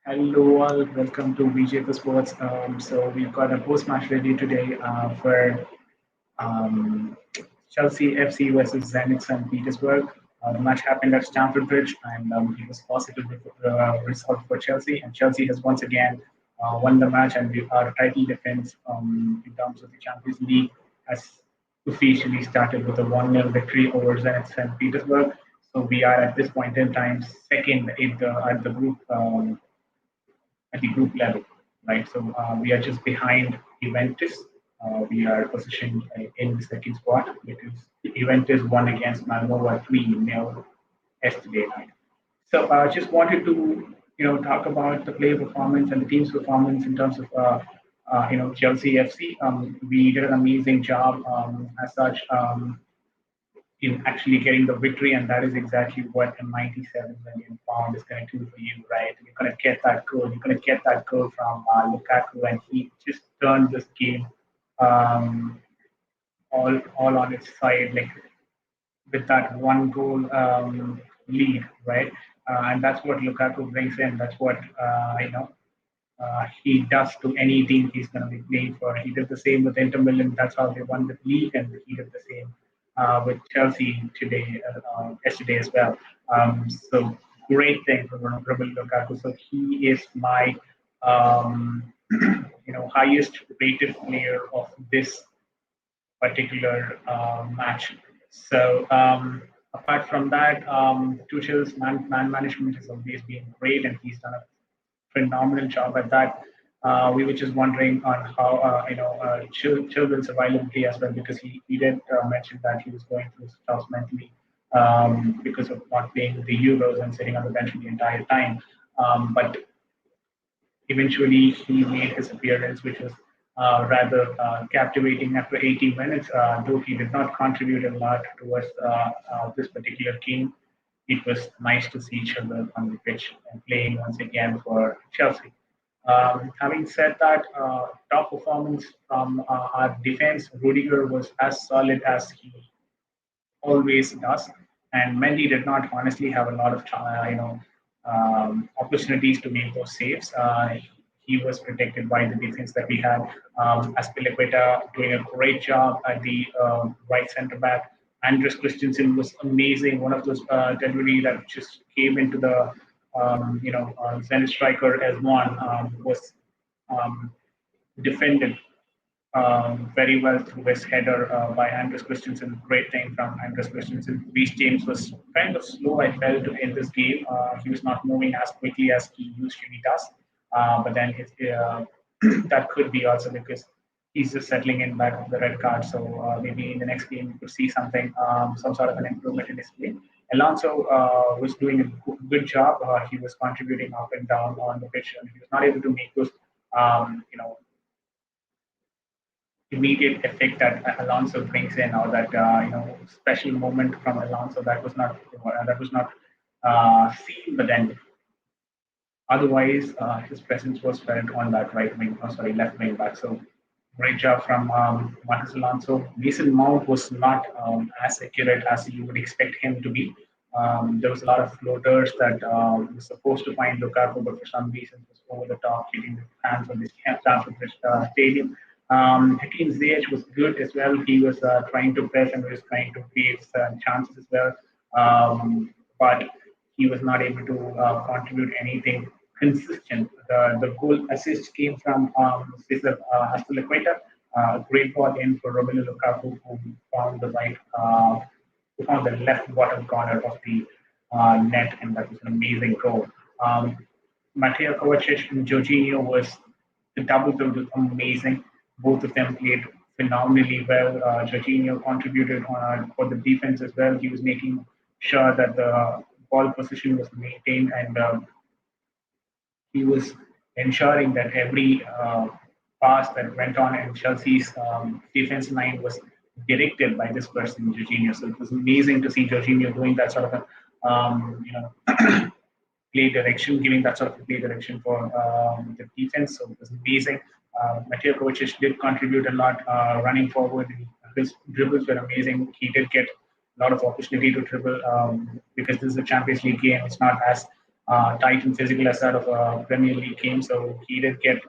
Hello all, welcome to BJ for Sports. So we've got a post-match review today for um, Chelsea FC versus Zenith St. Petersburg. The match happened at Stamford Bridge, and it was positive result for Chelsea. And Chelsea has once again won the match, and our title defense in terms of the Champions League has officially started with a 1-0 victory over Zenit St. Petersburg. So we are at this point in time second at the group level, right? So we are just behind Juventus. We are positioned in the second spot because Juventus won against Malmo 3-0 yesterday night. So I just wanted to talk about the player performance and the team's performance in terms of Chelsea FC. We did an amazing job as such. In actually getting the victory, and that is exactly what a 97 million pound is going to do for you, right? You're going to get that goal. You're going to get that goal from Lukaku, and he just turned this game um, all on its side, like with that one goal lead, right? And that's what Lukaku brings in. That's what he does to any team he's going to be playing for. He did the same with Inter Milan. That's how they won the league, and he did the same with Chelsea yesterday as well. So great thing for Romelu Lukaku. So he is my highest rated player of this particular match. So apart from that, Tuchel's man management has always been great, and he's done a phenomenal job at that. We were just wondering on how Chilwell's availability as well, because he did mention that he was going through stuff mentally because of not playing the Euros and sitting on the bench the entire time. But eventually, he made his appearance, which was rather captivating after 80 minutes. Though he did not contribute a lot towards this particular game, it was nice to see Chilwell on the pitch and playing once again for Chelsea. Having said that, top performance from our defense, Rudiger was as solid as he always does. And Mendy did not honestly have a lot of opportunities to make those saves. He was protected by the defense that we had. Aspilicueta doing a great job at the right centre back. Andres Christensen was amazing. One of those delivery that just came into the Zenit striker as one was um, defended very well through his header by Andres Christensen. Great thing from Andres Christensen. Reece James was kind of slow, I felt, in this game. He was not moving as quickly as he usually does. But then that could be also because he's just settling in back of the red card. So maybe in the next game we could see something, some sort of an improvement in his play. Alonso was doing a good job. He was contributing up and down on the pitch, and he was not able to make those um, you know immediate effect that Alonso brings in, or that special moment from Alonso that was not seen. But then otherwise, his presence was felt on that right wing, oh, sorry, left wing back. So great job from Marcus Alonso. Mason Mount was not as accurate as you would expect him to be. There was a lot of floaters that was supposed to find Lukaku, but for some reason it was over the top, hitting the fans of the Stamford Bridge Stadium. Hakeem Ziyech was good as well. He was trying to press and was trying to create chances as well. But he was not able to contribute anything consistent. The goal assist came from Cesar Azpilicueta. Great ball in for Romelu Lukaku, who found the who found the left bottom corner of the net, and that was an amazing goal. Mateo Kovacic and Jorginho was the double bill was amazing. Both of them played phenomenally well. Jorginho contributed for the defense as well. He was making sure that the ball position was maintained, and he was ensuring that every pass that went on in Chelsea's defense line was directed by this person, Jorginho. So it was amazing to see Jorginho doing that sort of a, play direction, giving that sort of play direction for the defense. So it was amazing. Mateo Kovacic did contribute a lot running forward. His dribbles were amazing. He did get a lot of opportunity to dribble because this is a Champions League game. It's not as tight and physical as that of a Premier League game. So he did get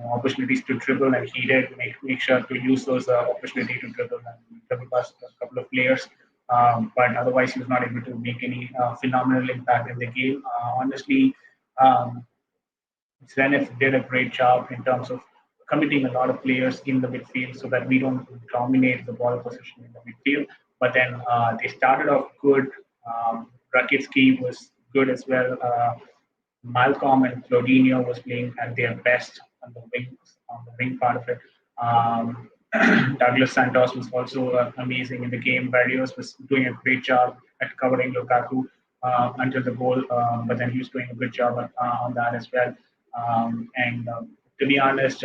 opportunities to dribble, and he did make sure to use those opportunity to dribble and dribble past a couple of players. But otherwise, he was not able to make any phenomenal impact in the game. Honestly, um, Zenith did a great job in terms of committing a lot of players in the midfield so that we don't dominate the ball position in the midfield. But then they started off good. Rakitsky was good as well. Malcolm and Claudinho was playing at their best on the wing part of it. Um, Douglas Santos was also amazing in the game. Barrios was doing a great job at covering Lukaku until the goal, but then he was doing a good job on that as well. And to be honest,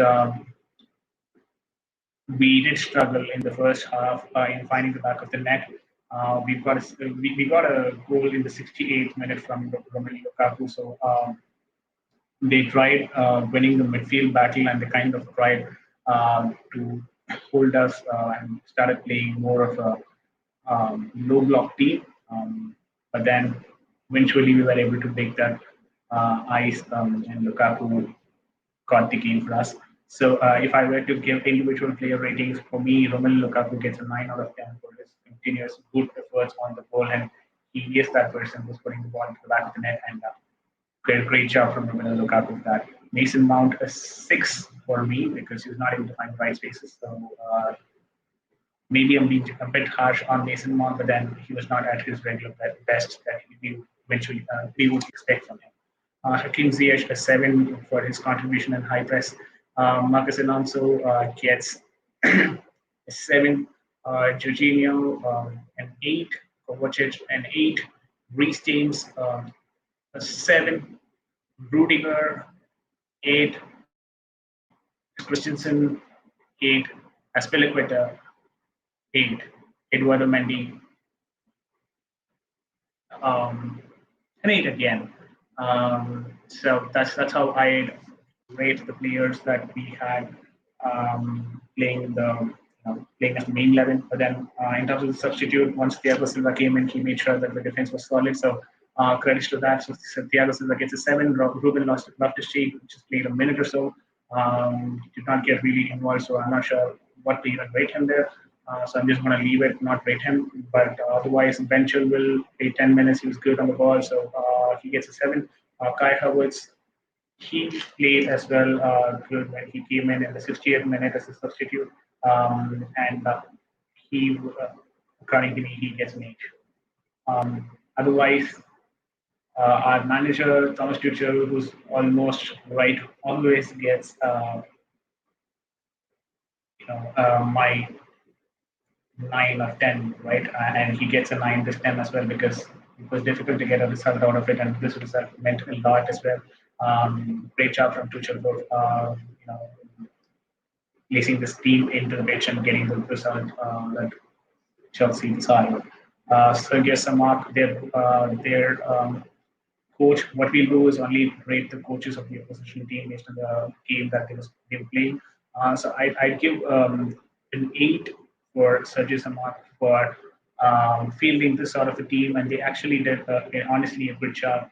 we did struggle in the first half in finding the back of the net. We got a goal in the 68th minute from Romelu Lukaku, so they tried winning the midfield battle, and they kind of tried to hold us and started playing more of a low block team. But then eventually we were able to break that ice, and Lukaku got the game for us. So if I were to give individual player ratings, for me, Romelu Lukaku gets a 9 out of 10 for his continuous good efforts on the ball, and he is that person who's putting the ball into the back of the net, and great job from Romelu Lukaku for that. Mason Mount a 6 for me because he was not able to find the right spaces. So maybe I'm being a bit harsh on Mason Mount, but then he was not at his regular best that we would expect from him. Hakim Ziyech a 7 for his contribution in high press. Marcus Alonso gets a 7. Jorginho an 8. Kovacic an 8. Reece James a 7. Rudiger 8. Christensen 8. Aspilicueta 8. Eduardo Mendy an 8 again. So that's how I rate the players that we had playing playing as the main 11. But then in terms of the substitute, once Thiago Silva came in, he made sure that the defense was solid. So credits to that. So Thiago Silva gets a 7. Ruben Loftus-Cheek just played a minute or so. Did not get really involved, so I'm not sure what to even rate him there. So I'm just going to leave it, not rate him. But otherwise, Ben Chilwell played 10 minutes. He was good on the ball, so he gets a 7. Kai Havertz, he played as well good when he came in the 60th minute as a substitute. And he, according to me, he gets an 8. Otherwise, our manager, Thomas Tuchel, who's almost right, always gets my 9 of 10, right? And he gets a 9 this time as well because it was difficult to get a result out of it, and this result meant a lot as well. Great job from Tuchel for placing this team into the pitch and getting the result that Chelsea desired. Sergio Samak, their coach, what we'll do is only rate the coaches of the opposition team based on the game that they were playing. So I'd give an 8 for Sergio Samat for fielding this sort of a team, and they actually did honestly a good job.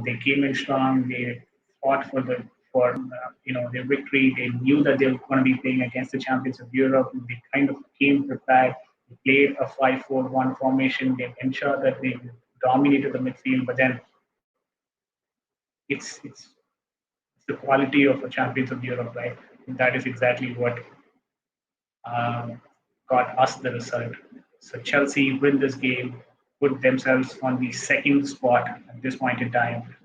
They came in strong. They fought for their victory. They knew that they were going to be playing against the champions of Europe. They kind of came prepared. They played a 5-4-1 formation. They ensured that they dominated the midfield, but then it's the quality of the champions of Europe, right? And that is exactly what um, got us the result. So Chelsea win this game, put themselves on the second spot at this point in time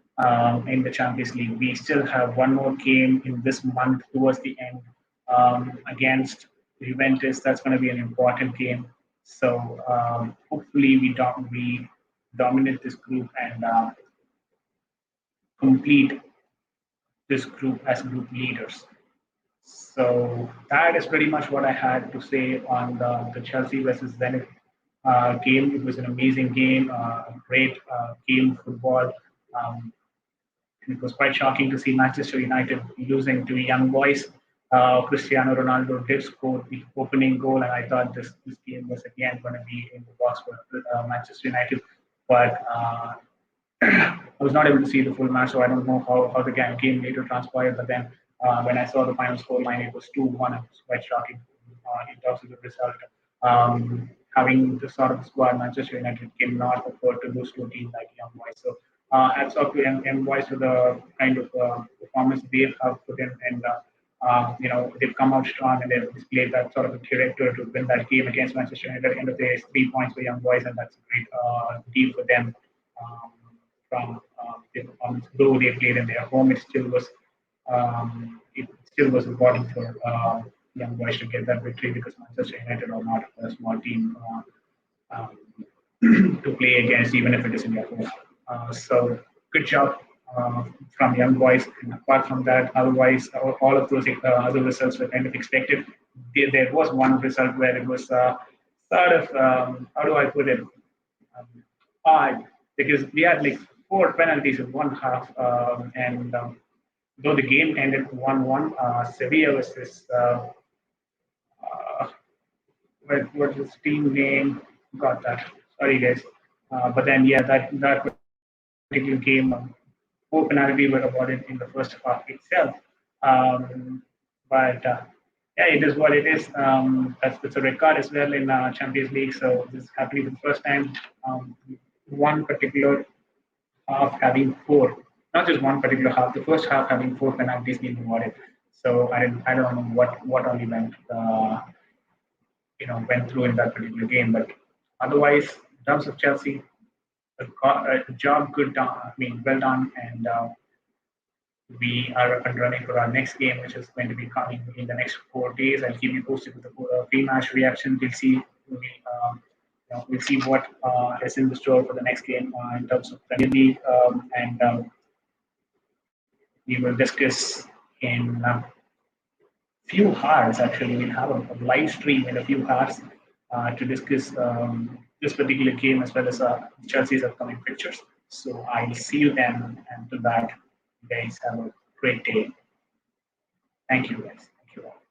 in the Champions League. We still have one more game in this month towards the end against Juventus. That's going to be an important game. So hopefully we dominate this group and complete this group as group leaders. So that is pretty much what I had to say on the Chelsea versus Zenith game. It was an amazing game, great game of football. Um, and it was quite shocking to see Manchester United losing to young boys. Cristiano Ronaldo did score the opening goal, and I thought this game was again going to be in the box for Manchester United. But I was not able to see the full match, so I don't know how the game later transpired. But then when I saw the final score line, it was 2-1. It was quite shocking in terms of the result. Having the sort of squad Manchester United cannot afford to lose to a team like Young Boys. So hats off to Young Boys for the kind of performance they have put in, and they've come out strong and they've displayed that sort of a character to win that game against Manchester United. At the end of the day, it's 3 points for Young Boys, and that's a great deal for them. Um, from their performance, though they played in their home, it still was important for Young Boys to get that victory because Manchester United are not a small team um, to play against, even if it is in their home. So good job from Young Boys. And apart from that, otherwise, all of those other results were kind of expected. There was one result where it was sort of, how do I put it, um, odd because we had like four penalties in one half, and though the game ended 1-1, Sevilla was this. Uh, what's his team name? Got that. Sorry, guys. But then, yeah, that particular game, four penalty were awarded in the first half itself. But yeah, it is what it is. That's a record as well in Champions League. So this is happening for the first time. One particular half having four, not just one particular half. The first half having four penalties being awarded. So I don't know what only went through in that particular game, but otherwise, in terms of Chelsea, a job good done. I mean, well done, and we are up and running for our next game, which is going to be coming in the next 4 days. I'll keep you posted with the pre-match reaction. We'll see what is in the store for the next game in terms of Premier League, and we will discuss in few hours. Actually, we'll have a live stream in a few hours to discuss this particular game as well as Chelsea's upcoming fixtures. So I'll see you then. And to that, you guys have a great day. Thank you, guys. Thank you all.